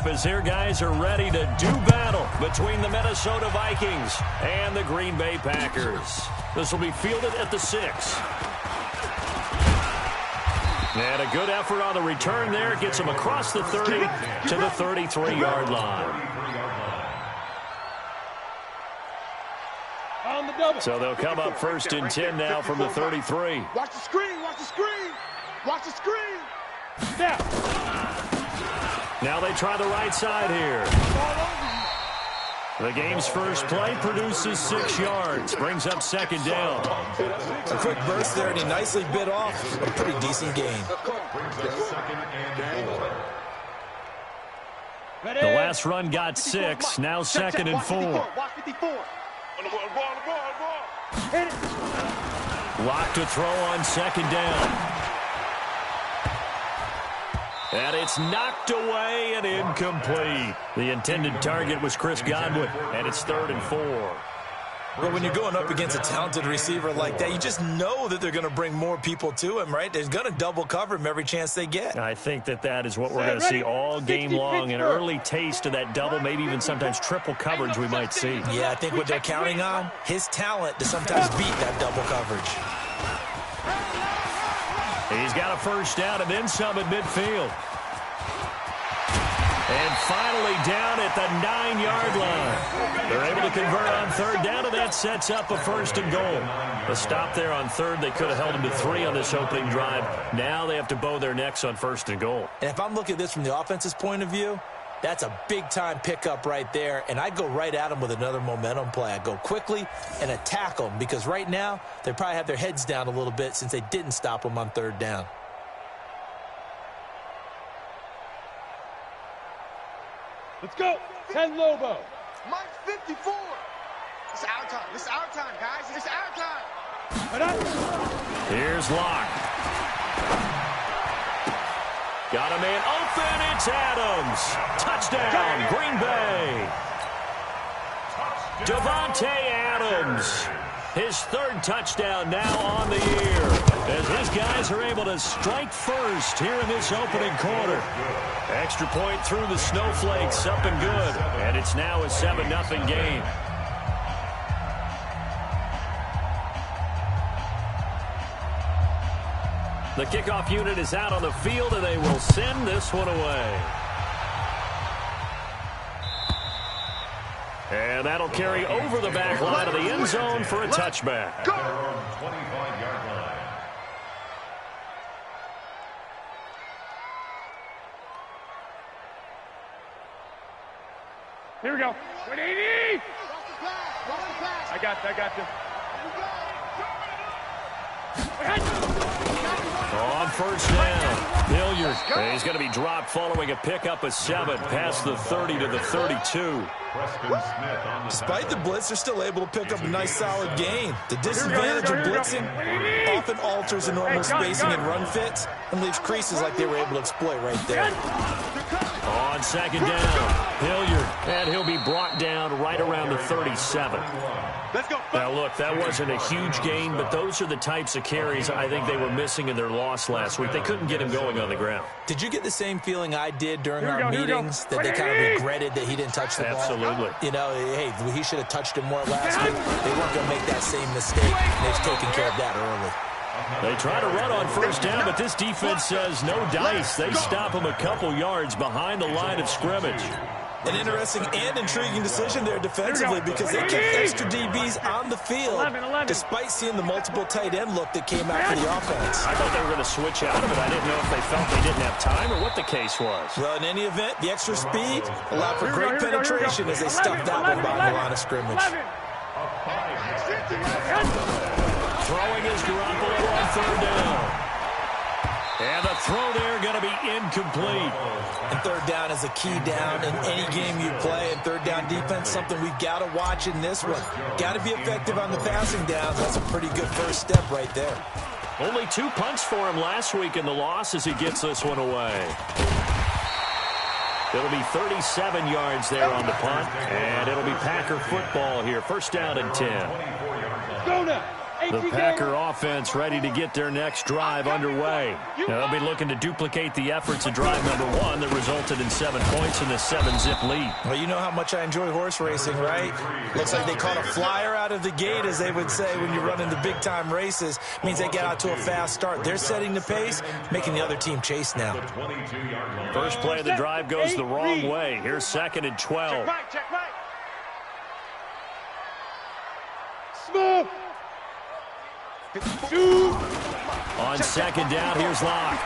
kickoff as here guys are ready to do battle between the Minnesota Vikings and the Green Bay Packers. This will be fielded at the 6. And a good effort on the return there. Gets him across the 30 to the 33-yard line. So they'll come up 1st and 10 now from the 33. Watch the screen, watch the screen, watch the screen. Now they try the right side here. The game's first play produces 6 yards. Brings up 2nd down. A quick burst there, and he nicely bit off a pretty decent gain. The last run got 6. Now 2nd and 4. Lock to throw on 2nd down. And it's knocked away and incomplete. The intended target was Chris Godwin, and it's 3rd and 4. But when you're going up against a talented receiver like that, you just know that they're going to bring more people to him, right? They're going to double cover him every chance they get. I think that is what we're going to see all game long. An early taste of that double, maybe even sometimes triple coverage we might see. Yeah, I think what they're counting on, his talent to sometimes beat that double coverage. He's got a 1st down and then some at midfield. And finally down at the 9-yard line. They're able to convert on 3rd down, and that sets up a 1st and goal. A stop there on 3rd. They could have held him to 3 on this opening drive. Now they have to bow their necks on 1st and goal. And if I'm looking at this from the offense's point of view, that's a big-time pickup right there, and I go right at them with another momentum play. I go quickly and attack them because right now they probably have their heads down a little bit since they didn't stop them on 3rd down. Let's go. 10 Lobo. Mike 54. It's our time. It's our time, guys. It's our time. Here's Locke. Got a man open. It's Adams. Touchdown, Green Bay. Devontae Adams. His 3rd touchdown now on the year as his guys are able to strike first here in this opening quarter. Extra point through the snowflakes, up and good. And it's now a 7-0 game. The kickoff unit is out on the field, and they will send this one away. And that'll carry over the back line of the end zone for a touchback. Here we go. 180. I got you. On 1st down, Hilliard. He's going to be dropped following a pickup of 7 past the 30 to the 32. Despite the blitz, they're still able to pick up a nice solid gain. The disadvantage of blitzing often alters the normal spacing and run fits and leaves creases like they were able to exploit right there. On 2nd down, Hilliard, and he'll be brought down right around the 37. Let's go. Now, look, that wasn't a huge gain, but those are the types of carries I think they were missing in their loss last week. They couldn't get him going on the ground. Did you get the same feeling I did during our meetings that they kind of regretted that he didn't touch the ball? Absolutely. You know, hey, he should have touched him more last week. They weren't going to make that same mistake, and they've taken care of that early. They try to run on 1st down, but this defense says no dice. They stop him a couple yards behind the line of scrimmage. An interesting and intriguing decision there defensively because they kept extra DBs on the field despite seeing the multiple tight end look that came out for the offense. I thought they were going to switch out of it. I didn't know if they felt they didn't have time or what the case was. Well, in any event, the extra speed allowed for great penetration as they stuffed that one behind the line of scrimmage. Throwing is Garoppolo on 3rd down. And the throw there going to be incomplete. And 3rd down is a key down in any game you play. And 3rd down defense, something we've got to watch in this one. Got to be effective on the passing downs. That's a pretty good first step right there. Only 2 punts for him last week in the loss as he gets this one away. It'll be 37 yards there on the punt. And it'll be Packer football here. 1st down and 10. Go now. The Packer offense ready to get their next drive underway. Now they'll be looking to duplicate the efforts of drive number 1 that resulted in 7 points in the 7-zip lead. Well, you know how much I enjoy horse racing, right? Looks like they caught a flyer out of the gate, as they would say when you run into big-time races. Means they get out to a fast start. They're setting the pace, making the other team chase now. First play of the drive goes the wrong way. Here's 2nd and 12. Check right. Smooth. On 2nd down, here's Locke.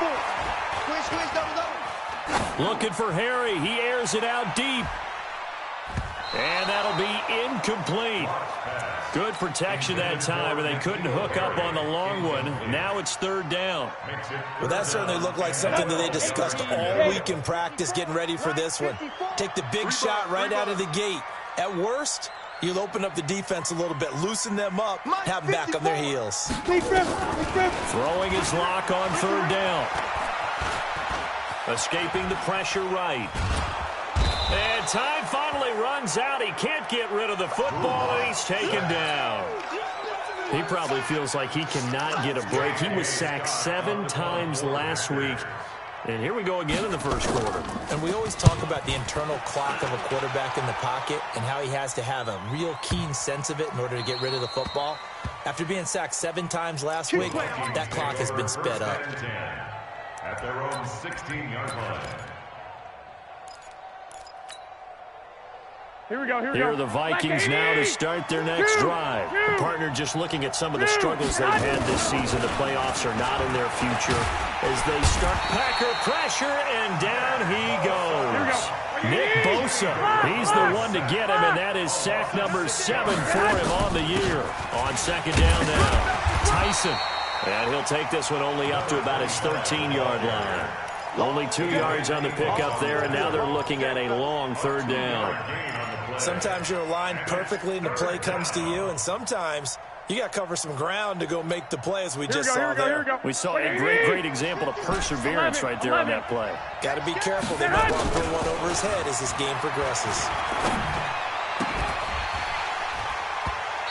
Looking for Harry. He airs it out deep. And that'll be incomplete. Good protection that time, and they couldn't hook up on the long one. Now it's 3rd down. Well, that certainly looked like something that they discussed all week in practice, getting ready for this one. Take the big shot right out of the gate. At worst, you'll open up the defense a little bit, loosen them up, have them back on their heels. Throwing his Lock on 3rd down. Escaping the pressure right. And time finally runs out. He can't get rid of the football, and he's taken down. He probably feels like he cannot get a break. He was sacked 7 times last week. And here we go again in the first quarter. And we always talk about the internal clock of a quarterback in the pocket and how he has to have a real keen sense of it in order to get rid of the football. After being sacked 7 times last week, that clock has been sped up. At their own 16-yard line. Here we go. Here are the Vikings now to start their next drive. The partner just looking at some of the struggles they've had this season. The playoffs are not in their future as they start Packer pressure, and down he goes. Nick Bosa, he's the one to get him, and that is sack number 7 for him on the year. On 2nd down now, Tyson. And he'll take this one only up to about his 13-yard line. Only 2 yards on the pickup there, and now they're looking at a long 3rd down. Sometimes you're aligned perfectly and the play comes to you, and sometimes you got to cover some ground to go make the play, as we just saw there. We saw a great example of perseverance right there on that play. Got to be careful. They might want to throw one over his head as this game progresses.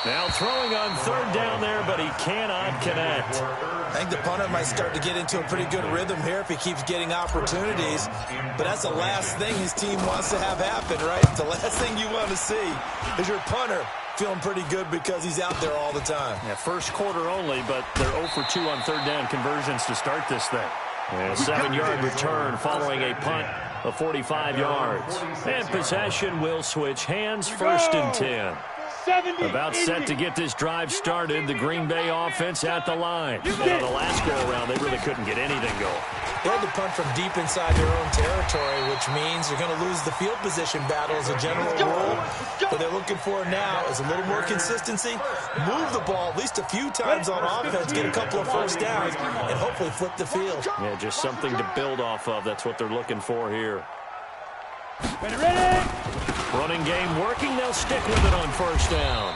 Now throwing on 3rd down there, but he cannot connect. I think the punter might start to get into a pretty good rhythm here if he keeps getting opportunities. But that's the last thing his team wants to have happen, right? The last thing you want to see is your punter feeling pretty good because he's out there all the time. Yeah, first quarter only, but they're 0 for 2 on 3rd down conversions to start this thing. And a 7-yard return following a punt of 45 yards. And possession will switch hands, 1st and 10. About set to get this drive started. The Green Bay offense at the line. And the last go-around, they really couldn't get anything going. They had to punt from deep inside their own territory, which means they're going to lose the field position battle as a general rule. What they're looking for now is a little more consistency, move the ball at least a few times on offense, get a couple of first downs, and hopefully flip the field. Yeah, just something to build off of. That's what they're looking for here. Ready. Running game working. They'll stick with it on 1st down.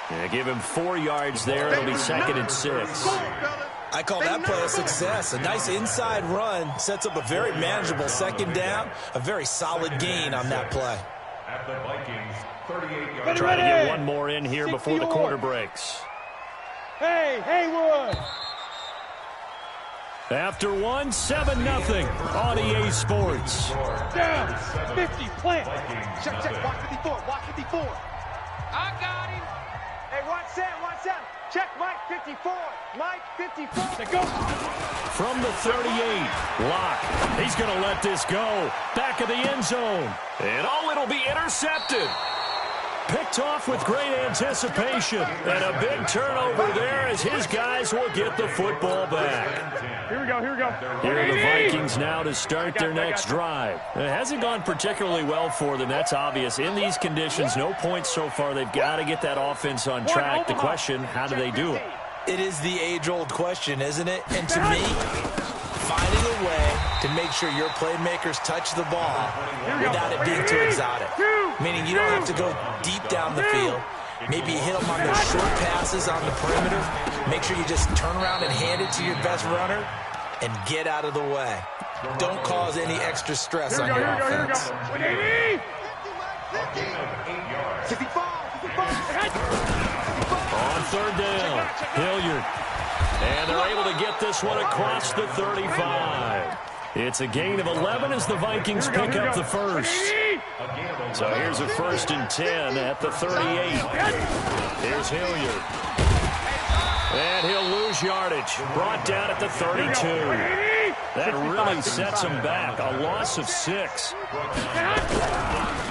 Yeah, give him 4 yards there. It'll be 2nd and 6. I call that play a success. A nice inside run sets up a very manageable 2nd down. A very solid gain on that play. At the Vikings, 38-yard. Try to get one more in here before the quarter breaks. Hey, Haywood. After 1, 7-0 on EA Sports. Down. 50, plant. Check, watch 54, watch 54. I got him. Hey, watch Sam. Check Mike 54. Mike 54. Let's go. From the 38, Locke. He's going to let this go. Back of the end zone. And it'll be intercepted. Picked off with great anticipation. And a big turnover there as his guys will get the football back. Here we go. Here are the Vikings now to start their next drive. It hasn't gone particularly well for them. That's obvious. In these conditions, no points so far. They've got to get that offense on track. The question, how do they do it? It is the age-old question, isn't it? And to me, finding a way to make sure your playmakers touch the ball without it being too exotic. Meaning you don't have to go deep down the field. Maybe you hit them on those short passes on the perimeter. Make sure you just turn around and hand it to your best runner and get out of the way. Don't cause any extra stress on your offense. 55. On third down, Hilliard. And they're able to get this one across the 35. It's a gain of 11 as the Vikings pick up the first. So here's a 1st and 10 at the 38. Here's Hilliard. And he'll lose yardage. Brought down at the 32. That really sets him back. A loss of 6.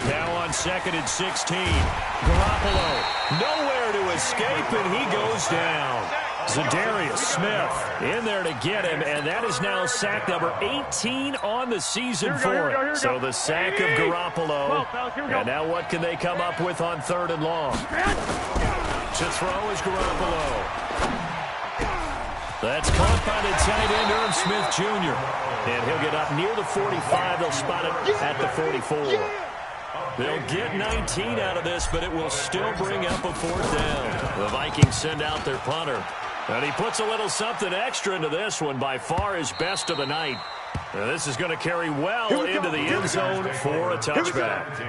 Now on 2nd and 16. Garoppolo nowhere to escape, and he goes down. Zadarius Smith in there to get him, and that is now sack number 18 on the season for him. So the sack of Garoppolo, and now what can they come up with on 3rd and long? To throw is Garoppolo. That's caught by the tight end, Irv Smith Jr. And he'll get up near the 45. They'll spot it at the 44. They'll get 19 out of this, but it will still bring up a 4th down. The Vikings send out their punter. And he puts a little something extra into this one, by far his best of the night. And this is going to carry well into the end zone for a touchback.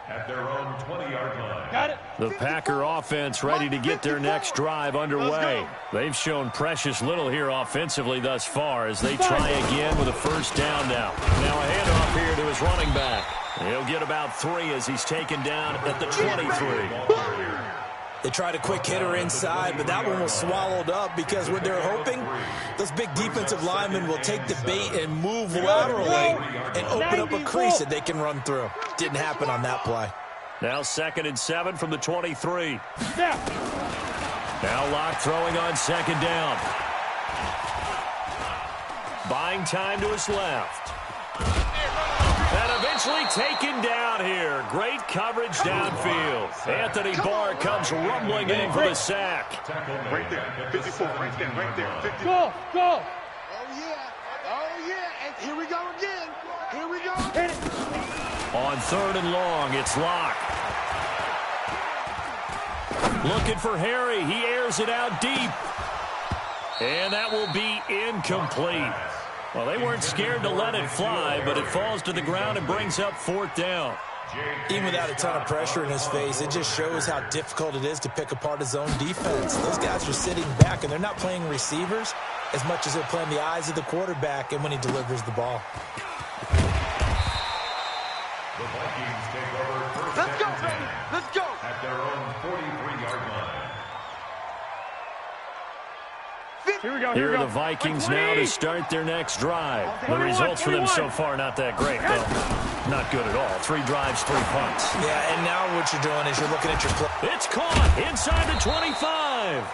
At their own 20-yard line. Got it. The Packer offense ready to get their next drive underway. They've shown precious little here offensively thus far as they try again with a 1st down now. Now a handoff here to his running back. He'll get about 3 as he's taken down at the 23. They tried a quick hitter inside, but that one was swallowed up because what they're hoping, those big defensive linemen will take the bait and move laterally and open up a crease that they can run through. Didn't happen on that play. Now 2nd and 7 from the 23. Now Locke throwing on 2nd down. Buying time to his left. And eventually taken down here. Great coverage downfield. Anthony Barr comes rumbling in for the sack. Right there, 54, right there, 50. Go! Oh, yeah, and here we go again. Here we go. Hit it! On 3rd and long, it's Locke. Looking for Harry. He airs it out deep. And that will be incomplete. Well, they weren't scared to let it fly, but it falls to the ground and brings up 4th down. Even without a ton of pressure in his face, it just shows how difficult it is to pick apart his own defense. Those guys are sitting back, and they're not playing receivers as much as they're playing the eyes of the quarterback and when he delivers the ball. The Vikings take over 1st Let's go, and 10 baby. Let's go. at their own 43-yard line. Here are the Vikings now to start their next drive. The results for them so far not that great, though. Not good at all. 3 drives, 3 punts. Yeah, and now what you're doing is you're looking at your play. It's caught inside the 25.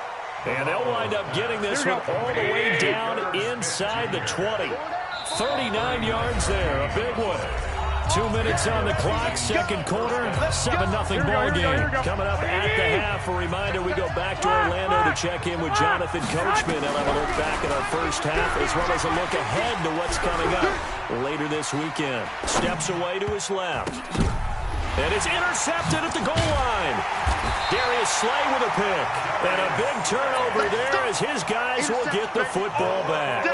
And they'll wind up getting this one all the way down inside the 20. 39 yards there, a big one. 2 minutes on the clock, 2nd quarter, 7-0 ball game. Coming up at the half, a reminder we go back to Orlando to check in with Jonathan Coachman and have a look back at our first half as well as a look ahead to what's coming up later this weekend. Steps away to his left. And it's intercepted at the goal line. Darius Slay with a pick. And a big turnover there as his guys will get the football back.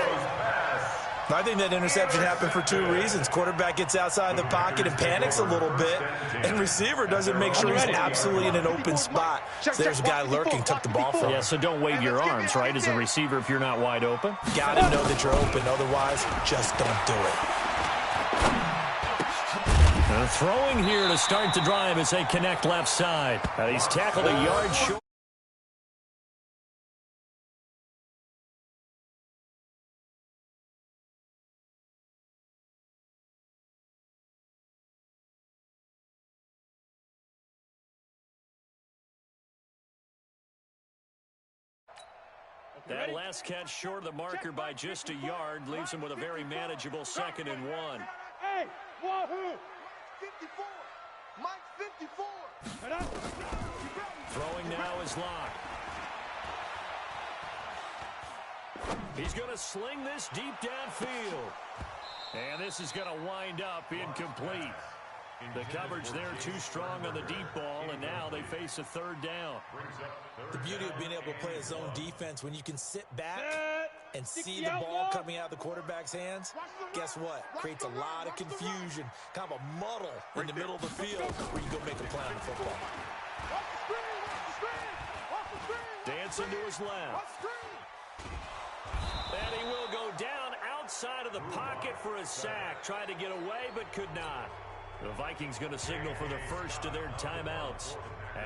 I think that interception happened for 2 reasons. Quarterback gets outside the pocket and panics a little bit, and receiver doesn't make sure he's absolutely in an open spot. So there's a guy lurking, took the ball from him. Yeah, so don't wave your arms, right, as a receiver if you're not wide open. Got to know that you're open. Otherwise, just don't do it. Throwing here to start the drive as they connect left side. He's tackled a yard short. That last catch short of the marker by just a yard leaves him with a very manageable 2nd and 1. Hey, wahoo! 54. Mike 54. Throwing now is Locke. He's going to sling this deep downfield. And this is going to wind up incomplete. The coverage there too strong on the deep ball, and now they face a 3rd down. The beauty of being able to play a zone defense when you can sit back and see the ball coming out of the quarterback's hands, guess what? Creates a lot of confusion, kind of a muddle in the middle of the field where you go make a play on the football. Dancing to his left. And he will go down outside of the pocket for a sack. Tried to get away, but could not. The Vikings going to signal for the first of their timeouts,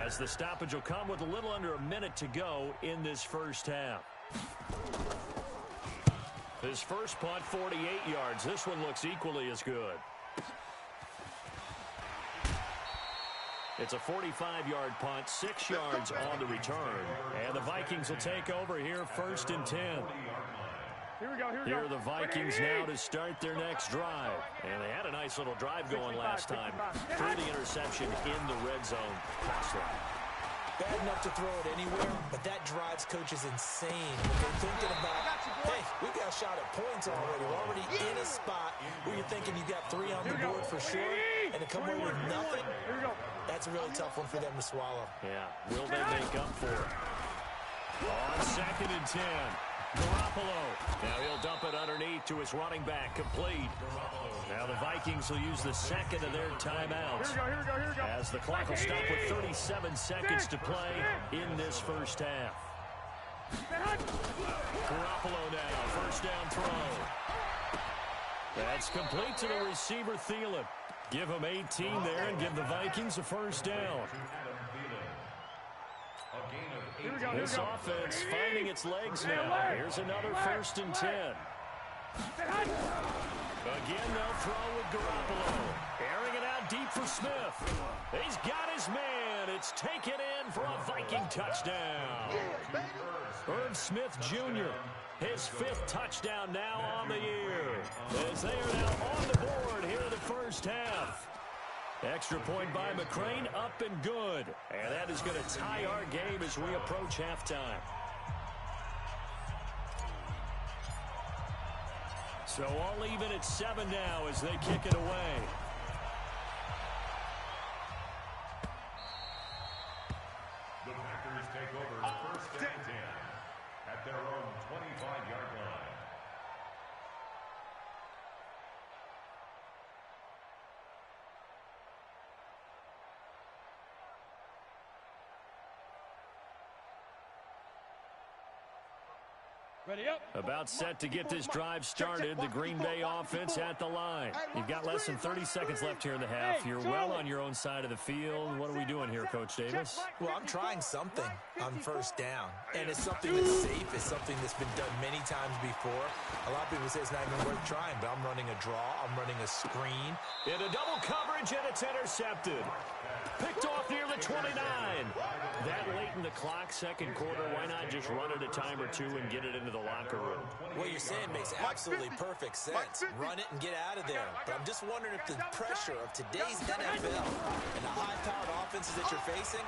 as the stoppage will come with a little under a minute to go in this first half. His first punt, 48 yards. This one looks equally as good. It's a 45-yard punt, 6 yards on the return. And the Vikings will take over here, 1st and 10. Here we go. Here are the Vikings now to start their next drive. And they had a nice little drive going last time. Threw the interception in the red zone. Bad enough to throw it anywhere, but that drives coaches insane when they're thinking about, hey, we got a shot at points already. We're already in a spot where you're thinking you got 3 on the board for sure, and to come away with nothing, that's a really tough one for them to swallow. Yeah, will they make up for it? On 2nd and 10. Garoppolo. Now he'll dump it underneath to his running back, complete. Now the Vikings will use the second of their timeouts. Here we go. As the clock will stop with 37 seconds to play in this first half. Garoppolo now, first down throw. That's complete to the receiver, Thielen. Give him 18 there and give the Vikings a first down. This offense finding its legs now. Here's another 1st and 10. Again, they'll throw with Garoppolo. Airing it out deep for Smith. He's got his man. It's taken in for a Viking touchdown. Irv Smith Jr., his 5th touchdown now on the year. As they are now on the board here in the first half. Extra point by McCrane, up and good. And that is going to tie our game as we approach halftime. So all even at 7 now as they kick it away. The Packers take over 1st and 10 at their own 25-yard line. Ready up. About set to get this drive started. The Green Bay offense at the line. You've got less than 30 seconds left here in the half. You're well on your own side of the field. What are we doing here, Coach Davis? Well, I'm trying something on first down, and it's something that's safe. It's something that's been done many times before. A lot of people say it's not even worth trying, but I'm running a draw. I'm running a screen. In a double coverage, and it's intercepted. Picked off near the 29. That late in the clock, second quarter, why not just run it a time or two and get it into the locker room? What you're saying makes absolutely perfect sense. Run it and get out of there. But I'm just wondering if the pressure of today's NFL and the high-powered offenses that you're facing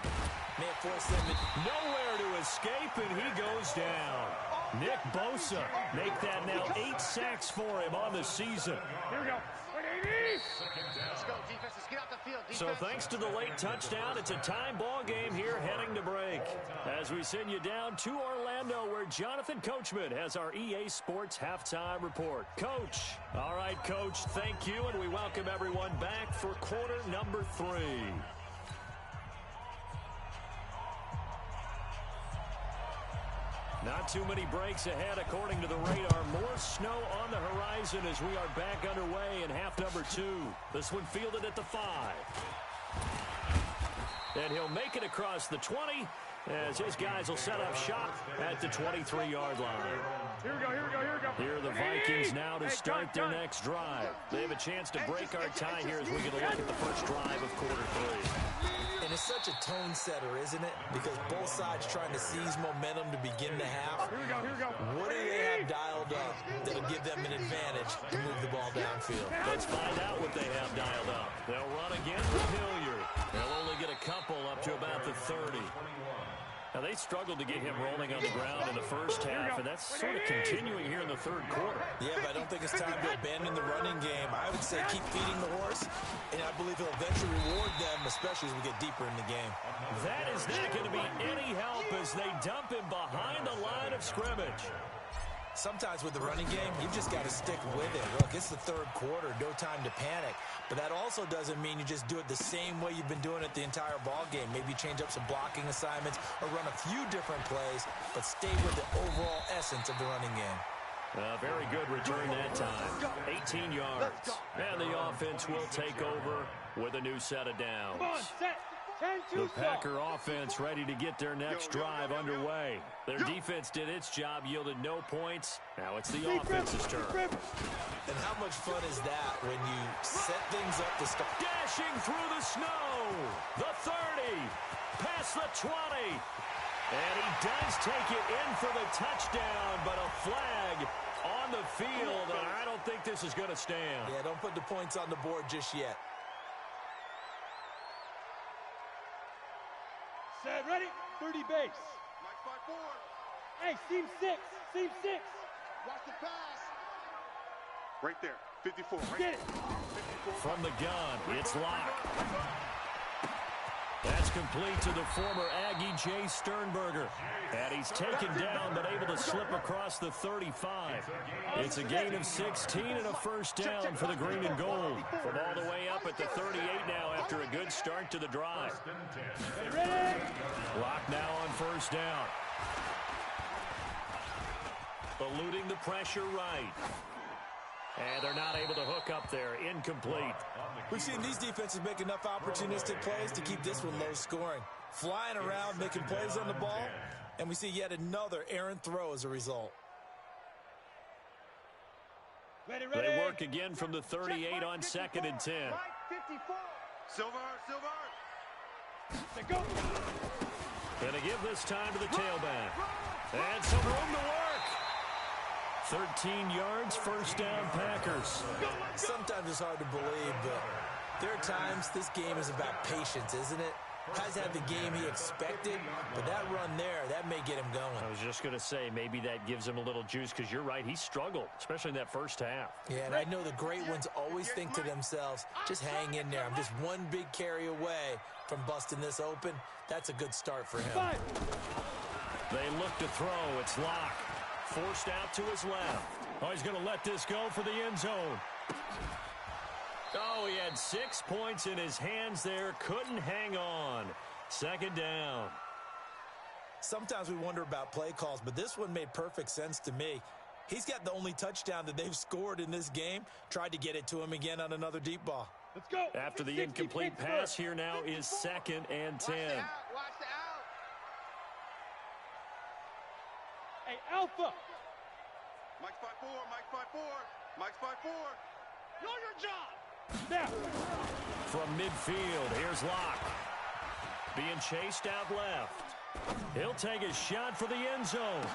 may have forced them nowhere to escape, and he goes down. Nick Bosa make that now 8 sacks for him on the season. Here we go. Let's go, defense. Let's get out the field. Defense. So thanks to the late touchdown, it's a time ball game here heading to break. As we send you down to Orlando, where Jonathan Coachman has our EA Sports halftime report. Coach. All right, Coach, thank you, and we welcome everyone back for quarter number 3. Not too many breaks ahead according to the radar. More snow on the horizon as we are back underway in half number 2. This one fielded at the 5. And he'll make it across the 20 as his guys will set up shop at the 23-yard line. Here we go. Here are the Vikings now to start their next drive. They have a chance to break our tie here as we get a look at the first drive of quarter 3. And it's such a tone setter, isn't it? Because both sides trying to seize momentum to begin the half. Here we go. What do they have dialed up that'll give them an advantage to move the ball downfield? Let's find out what they have dialed up. They'll run again with Hilliard. They'll only get a couple up to about the 30. Now, they struggled to get him rolling on the ground in the first half, and that's sort of continuing here in the third quarter. Yeah, but I don't think it's time to abandon the running game. I would say keep feeding the horse, and I believe he'll eventually reward them, especially as we get deeper in the game. That is not going to be any help as they dump him behind the line of scrimmage. Sometimes with the running game, you've just got to stick with it. Look, it's the third quarter, no time to panic. But that also doesn't mean you just do it the same way you've been doing it the entire ball game. Maybe change up some blocking assignments or run a few different plays, but stay with the overall essence of the running game. Very good return that time. 18 yards. And the offense will take over with a new set of downs. Come on, set. The Packer offense ready to get their next drive underway. Their defense did its job, yielded no points. Now it's the offense's turn. And how much fun is that when you set things up to start? Dashing through the snow. The 30. Past the 20. And he does take it in for the touchdown, but a flag on the field, and I don't think this is going to stand. Yeah, don't put the points on the board just yet. Set, ready? 30 base. Mike 5-4. Hey, seam 6. Seam 6. Watch the pass. Right there. 54. Right Get it. 54. From the gun, it's locked. That's complete to the former Aggie, Jay Sternberger. And he's taken down, but able to slip across the 35. It's a gain of 16 and a first down for the green and gold. From all the way up at the 38 now after a good start to the drive. Lock now on first down. Eluding the pressure right. And they're not able to hook up there. Incomplete. We've seen these defenses make enough opportunistic plays to keep this one low scoring. Flying around, making plays on the ball, and we see yet another errant throw as a result. Ready. They work again from the 38 on 2nd and 10. Mike 54. Silver. Let go. Going to give this time to the tailback. And some room to work. 13 yards, first down, Packers. Sometimes it's hard to believe, but there are times this game is about patience, isn't it? Has had the game he expected, but that run there, that may get him going. I was just going to say, maybe that gives him a little juice, because you're right, he struggled, especially in that first half. Yeah, and I know the great ones always think to themselves, just hang in there. I'm just one big carry away from busting this open. That's a good start for him. They look to throw. It's locked. Forced out to his left. Oh, he's going to let this go for the end zone. Oh, he had 6 points in his hands there. Couldn't hang on. Second down. Sometimes we wonder about play calls, but this one made perfect sense to me. He's got the only touchdown that they've scored in this game. Tried to get it to him again on another deep ball. Let's go. After the incomplete pass, here now is 2nd and 10. Watch the out. Hey, Alpha. Mike 5-4. Mike 5-4. Know your job. Now. From midfield, here's Locke. Being chased out left. He'll take a shot for the end zone.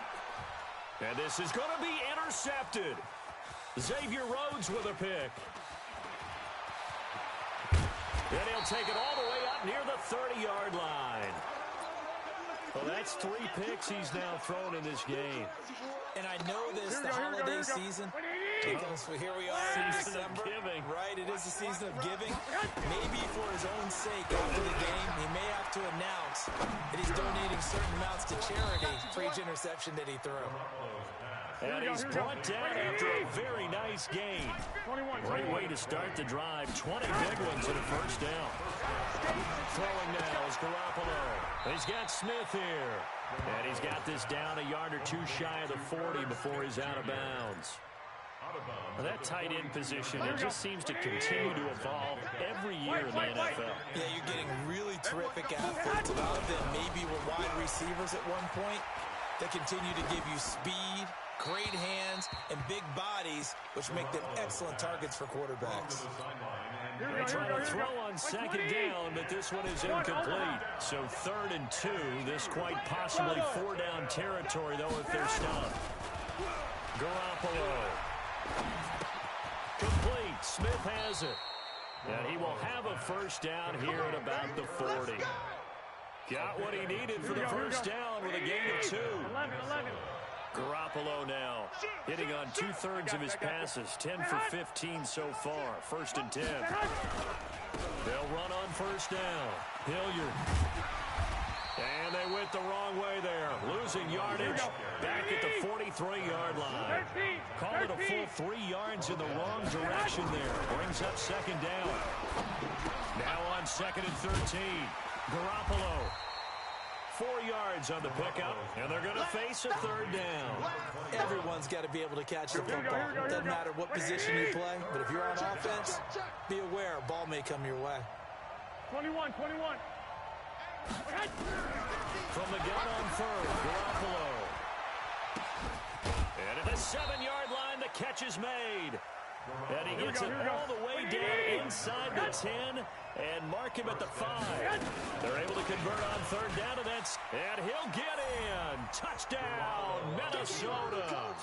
And this is going to be intercepted. Xavier Rhodes with a pick. And he'll take it all the way up near the 30-yard line. Well, that's 3 picks he's now thrown in this game. And I know this, the holiday season, because here we are in December, right? It is the season of giving. Maybe for his own sake after the game, he may have to announce that he's donating certain amounts to charity for each interception that he threw. And he's brought down after a very nice gain. Great way to start the drive. 20 big ones and a first down. Throwing now is Garoppolo. He's got Smith here. And he's got this down a yard or two shy of the 40 before he's out of bounds. Well, that tight end position, it just seems to continue to evolve every year in the NFL. Yeah, you're getting really terrific athletes. A lot of them maybe were wide receivers at one point that continue to give you speed, great hands, and big bodies, which make them excellent targets for quarterbacks. They try to throw on 2nd down, but this one is incomplete. So 3rd and 2, this quite possibly 4-down territory, though, if they're stopped. Garoppolo. Complete. Smith has it. And he will have a first down here at about the 40. Got what he needed for the first down with a gain of 2. 11. Garoppolo now hitting on 2/3 of his passes, 10 for 15 so far. 1st and 10. They'll run on first down. Hilliard. And they went the wrong way there, losing yardage back at the 43-yard line. Call it a full 3 yards in the wrong direction there. Brings up second down. Now on 2nd and 13. Garoppolo. 4 yards on the pickup, and they're going to face a 3rd down. Everyone's got to be able to catch the football. Doesn't matter what position you play, but if you're on offense, be aware a ball may come your way. 21. From the gun on 3rd, Garoppolo. And at the 7-yard line, the catch is made. And he gets it all the way down inside the 10 and mark him at the 5. They're able to convert on 3rd down, and he'll get in. Touchdown, Minnesota.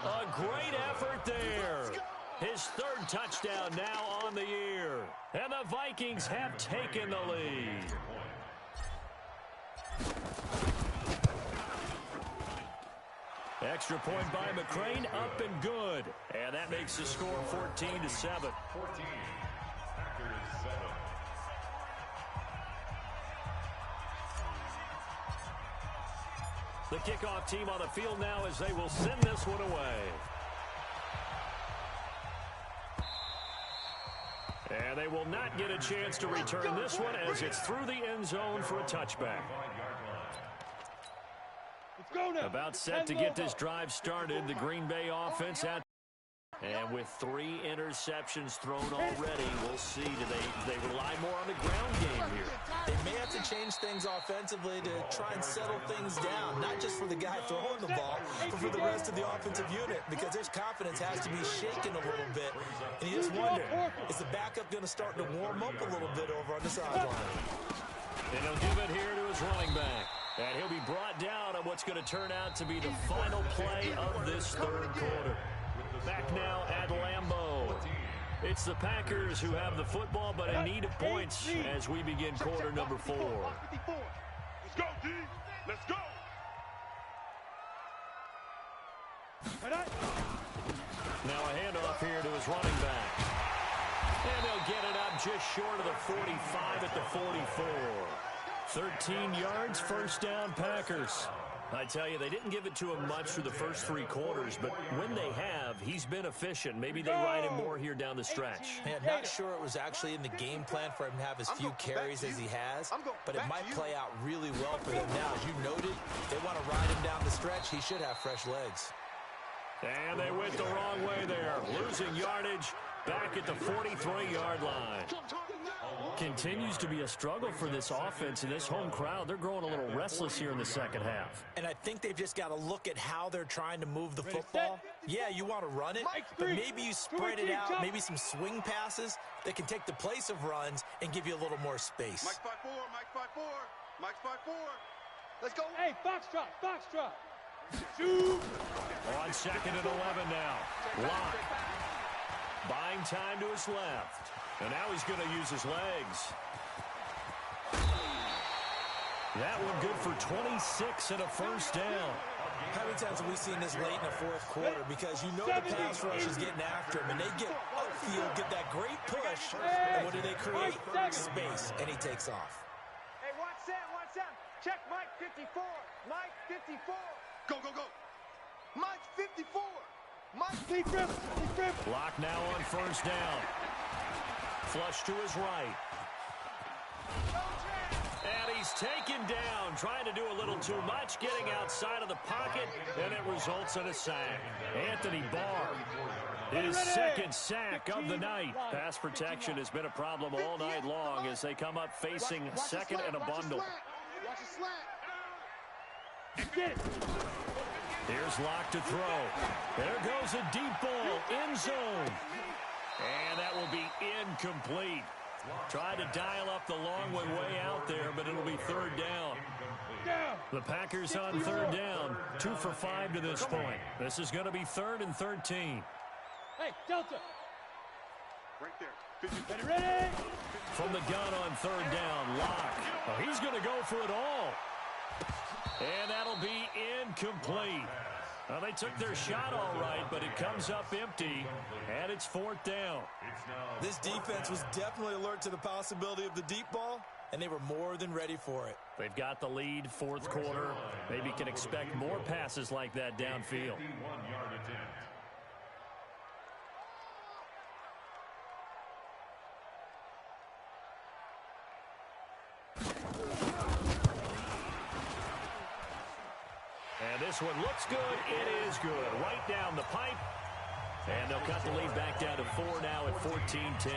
A great effort there. His 3rd touchdown now on the year. And the Vikings have taken the lead. Extra point by McCrane, up and good. And that makes the score 14-7. 14. Packers 7. The kickoff team on the field now as they will send this one away. And they will not get a chance to return this one as it's through the end zone for a touchback. About set to get this drive started, the Green Bay offense out. And with 3 interceptions thrown already, we'll see. Do they rely more on the ground game here? They may have to change things offensively to try and settle things down, not just for the guy throwing the ball, but for the rest of the offensive unit, because his confidence has to be shaken a little bit. And you just wonder, is the backup going to start to warm up a little bit over on the sideline? And he'll give it here to his running back. And he'll be brought down on what's going to turn out to be the final play of this 3rd quarter. Back now at Lambeau. It's the Packers who have the football, but in need of points as we begin quarter number 4. Let's go, D. Let's go. Now a handoff here to his running back. And they'll get it up just short of the 45 at the 44. 13 yards, 1st down, Packers. I tell you, they didn't give it to him much through the first 3 quarters, but when they have, he's been efficient. Maybe they ride him more here down the stretch. Man, not sure it was actually in the game plan for him to have as few carries as he has, but it might play out really well for them now. As you noted, they want to ride him down the stretch. He should have fresh legs. And they went the wrong way there, losing yardage back at the 43-yard line. Continues to be a struggle for this offense and this home crowd. They're growing a little restless here in the second half. And I think they've just got to look at how they're trying to move the football. Yeah, you want to run it, but maybe you spread it out, maybe some swing passes that can take the place of runs and give you a little more space. Mike 5-4, Mike 5-4, Mike 5-4. Let's go. Hey, foxtrot. Shoot. On 2nd and 11 now. Lock. Buying time to his left. And now he's going to use his legs. That one good for 26 and a 1st down. How many times have we seen this late in the 4th quarter? Because you know the pass rush is getting after him, and they get upfield, get that great push, and what do they create? Space, and he takes off. Hey, watch that. Check Mike 54. Mike 54. Go. Mike 54. Mike, keep grip. Lock now on 1st down. Flush to his right. And he's taken down, trying to do a little too much, getting outside of the pocket, and it results in a sack. Anthony Barr, his 2nd sack of the night. Pass protection has been a problem all night long as they come up facing 2nd and a bundle. Watch the slant. Get it. Here's Locke to throw. There goes a deep ball, end zone. And that will be incomplete. Tried to dial up the long one way out there, but it'll be 3rd down. The Packers on 3rd down, 2 for 5 to this point. This is going to be 3rd and 13. Hey, Delta. Right there. Ready? From the gun on 3rd down, Locke. Oh, he's going to go for it all. And that'll be incomplete. Well, they took their shot all right, but it comes up empty, and it's 4th down. This defense was definitely alert to the possibility of the deep ball, and they were more than ready for it. They've got the lead, fourth quarter. Maybe can expect more passes like that downfield. 51-yard attempt. And this one looks good. It is good. Right down the pipe. And they'll cut the lead back down to 4 now at 14-10.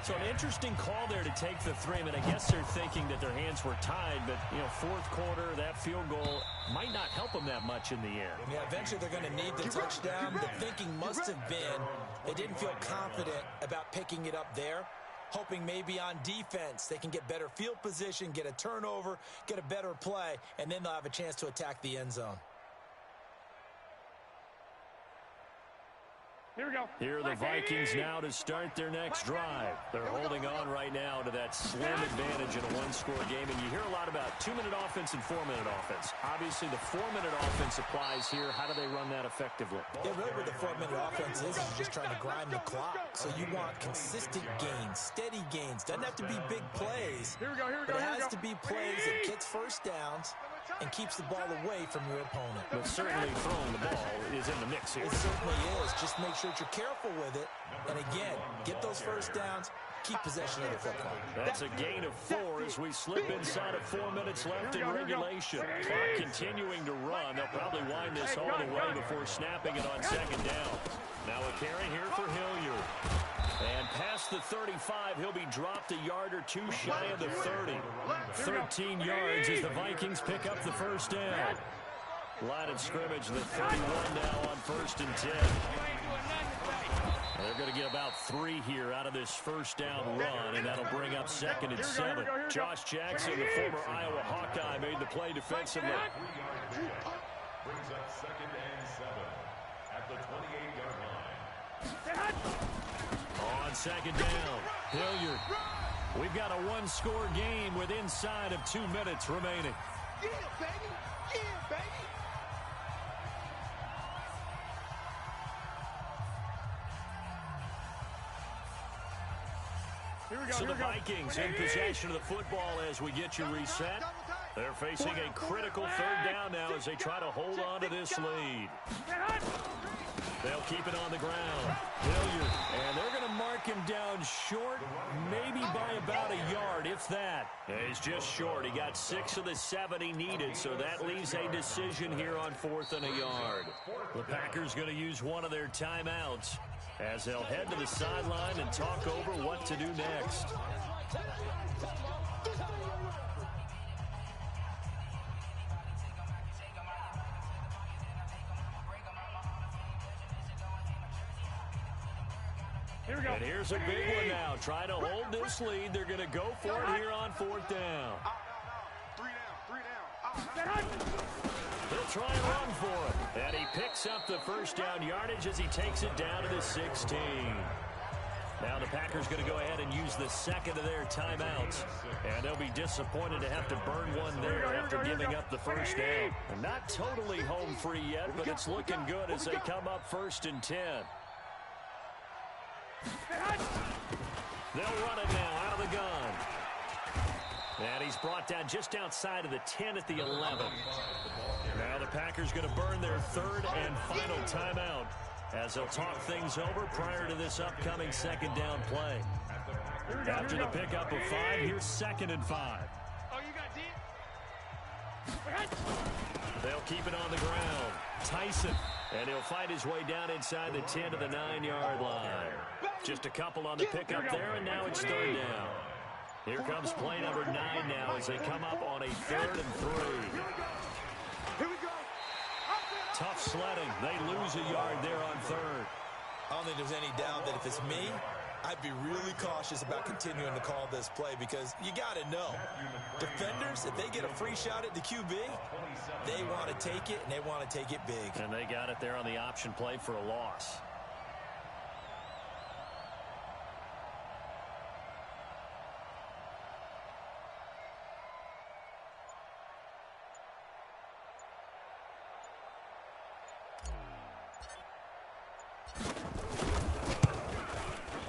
So an interesting call there to take the 3. I mean, I guess they're thinking that their hands were tied, but, you know, fourth quarter, that field goal might not help them that much in the end. Yeah, eventually they're going to need the touchdown. The thinking must have been they didn't feel confident about picking it up there, hoping maybe on defense they can get better field position, get a turnover, get a better play, and then they'll have a chance to attack the end zone. Here we go. Here are the Vikings now to start their next drive. They're holding on right now to that slim advantage in a one-score game. And you hear a lot about 2-minute offense and 4-minute offense. Obviously, the 4-minute offense applies here. How do they run that effectively? Yeah, really what the 4-minute offense is you're just trying to grind the clock. So you want consistent gains, steady gains. Doesn't have to be big plays. Here we go, here we go, But it here we has go. to be plays that gets first downs and keeps the ball away from your opponent. But certainly throwing the ball is in the mix here. It certainly is. Just make sure that you're careful with it. And again, get those first downs, keep possession of the football. That's a gain of 4 as we slip inside of 4 minutes left in regulation. Clock continuing to run. They'll probably wind this all the way before snapping it on second down. Now a carry here for Hilliard. And past the 35, he'll be dropped a yard or 2 shy of the 30. 13 yards as the Vikings pick up the first down. Line of scrimmage, the 31 now on 1st and 10. They're going to get about 3 here out of this first down run, and that'll bring up 2nd and 7. Josh Jackson, the former Iowa Hawkeye, made the play defensively. Brings up 2nd and 7 at the 28-yard line. On second down, Hilliard. We've got a one-score game with inside of 2 minutes remaining. Yeah, baby. Yeah, baby. Here we go, So here the we go. Vikings in possession of the football as we get you reset. They're facing a critical 3rd down now as they try to hold on to this lead. They'll keep it on the ground. Hilliard, and they're going to mark him down short, maybe by about a yard, if that. He's just short. He got 6 of the 7 he needed, so that leaves a decision here on 4th and a yard. The Packers going to use one of their timeouts as they'll head to the sideline and talk over what to do next. Here we go. And here's a big one now. Trying to hold this lead. They're going to go for it here on 4th down. 3 down. They'll try and run for it. And he picks up the first down yardage as he takes it down to the 16. Now the Packers going to go ahead and use the 2nd of their timeouts. And they'll be disappointed to have to burn one there after giving up the first down. And not totally home free yet, but it's looking good as they come up 1st and 10. They'll run it now out of the gun. And he's brought down just outside of the 10 at the 11. Now the Packers going to burn their 3rd and final timeout as they'll talk things over prior to this upcoming 2nd down play. After the pickup of 5, here's 2nd and 5. Oh, you got deep? They'll keep it on the ground. Tyson. And he'll fight his way down inside the 10 to the 9-yard line. Just a couple on the pickup there, and now it's 3rd down. Here comes play number 9 now as they come up on a 3rd and 3. Here we go. Tough sledding. They lose a yard there on 3rd. I don't think there's any doubt that if it's me, I'd be really cautious about continuing to call this play because you got to know, defenders, if they get a free shot at the QB, they want to take it, and they want to take it big. And they got it there on the option play for a loss.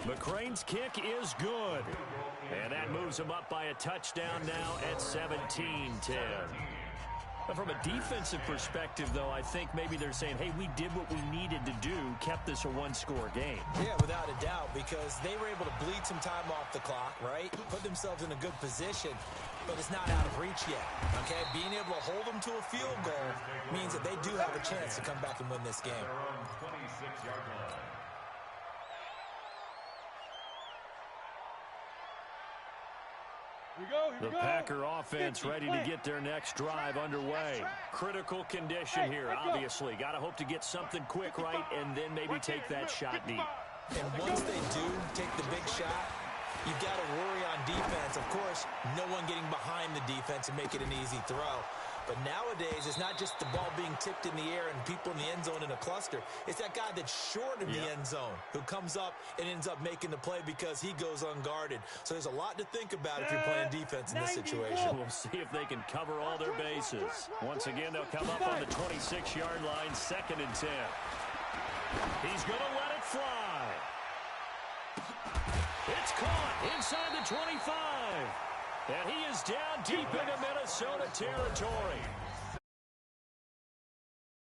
McCrane's kick is good. And that moves them up by a touchdown now at 17-10. From a defensive perspective, though, I think maybe they're saying, hey, we did what we needed to do, kept this a one-score game. Yeah, without a doubt, because they were able to bleed some time off the clock, right? Put themselves in a good position, but it's not out of reach yet, okay? Being able to hold them to a field goal means that they do have a chance to come back and win this game. Their own 26-yard line. Here we go, here we The go. Packer offense 50, ready to get their next drive underway. Critical condition here, obviously. Got to hope to get something quick right and then maybe take that shot deep. And once they do take the big shot, you've got to worry on defense. Of course, no one getting behind the defense and make it an easy throw. But nowadays, it's not just the ball being tipped in the air and people in the end zone in a cluster. It's that guy that's short of the end zone who comes up and ends up making the play because he goes unguarded. So there's a lot to think about if you're playing defense in this situation. We'll see if they can cover all their bases. Once again, they'll come up on the 26-yard line, 2nd and 10. He's going to let it fly. It's caught inside the 25. And he is down deep into Minnesota territory.